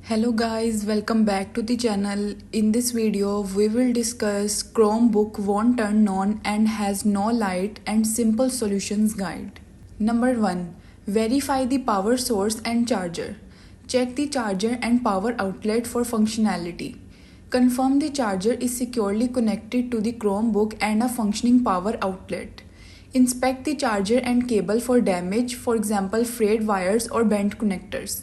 Hello guys, welcome back to the channel. In this video, we will discuss Chromebook won't turn on and has no light and simple solutions guide. Number 1. Verify the power source and charger. Check the charger and power outlet for functionality. Confirm the charger is securely connected to the Chromebook and a functioning power outlet. Inspect the charger and cable for damage, for example frayed wires or bent connectors.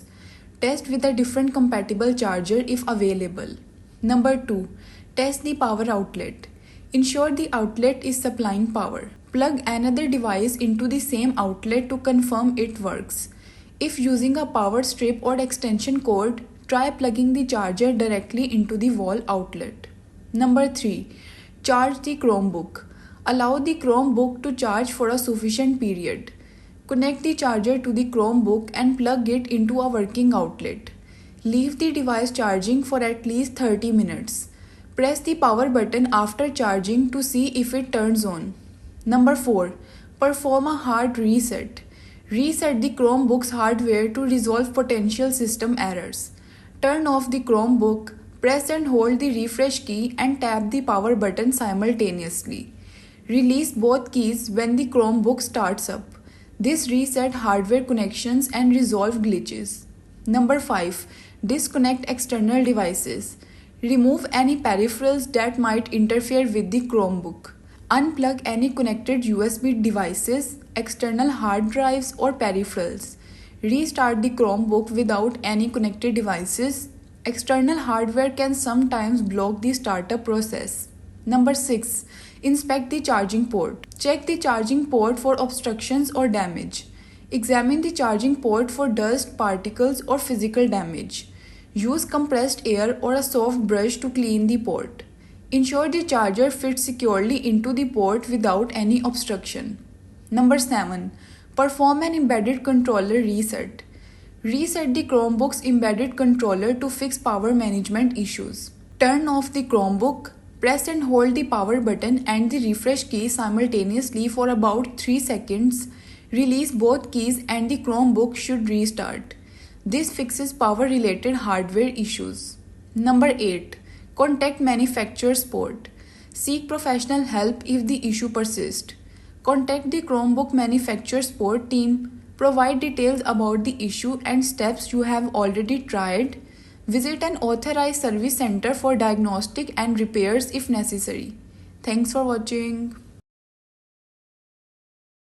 Test with a different compatible charger if available. Number 2. Test the power outlet. Ensure the outlet is supplying power. Plug another device into the same outlet to confirm it works. If using a power strip or extension cord, try plugging the charger directly into the wall outlet. Number 3. Charge the Chromebook. Allow the Chromebook to charge for a sufficient period. Connect the charger to the Chromebook and plug it into a working outlet. Leave the device charging for at least 30 minutes. Press the power button after charging to see if it turns on. Number 4. Perform a hard reset. Reset the Chromebook's hardware to resolve potential system errors. Turn off the Chromebook, press and hold the refresh key and tap the power button simultaneously. Release both keys when the Chromebook starts up. This reset hardware connections and resolve glitches. Number 5. Disconnect external devices. Remove any peripherals that might interfere with the Chromebook. Unplug any connected USB devices, external hard drives or peripherals. Restart the Chromebook without any connected devices. External hardware can sometimes block the startup process. Number 6. Inspect the charging port. Check the charging port for obstructions or damage. Examine the charging port for dust, particles or physical damage. Use compressed air or a soft brush to clean the port. Ensure the charger fits securely into the port without any obstruction. Number 7. Perform an embedded controller reset. Reset the Chromebook's embedded controller to fix power management issues. Turn off the Chromebook. Press and hold the power button and the refresh key simultaneously for about 3 seconds. Release both keys and the Chromebook should restart. This fixes power-related hardware issues. Number 8. Contact manufacturer support. Seek professional help if the issue persists. Contact the Chromebook manufacturer support team. Provide details about the issue and steps you have already tried. Visit an authorized service center for diagnostic and repairs if necessary. Thanks for watching.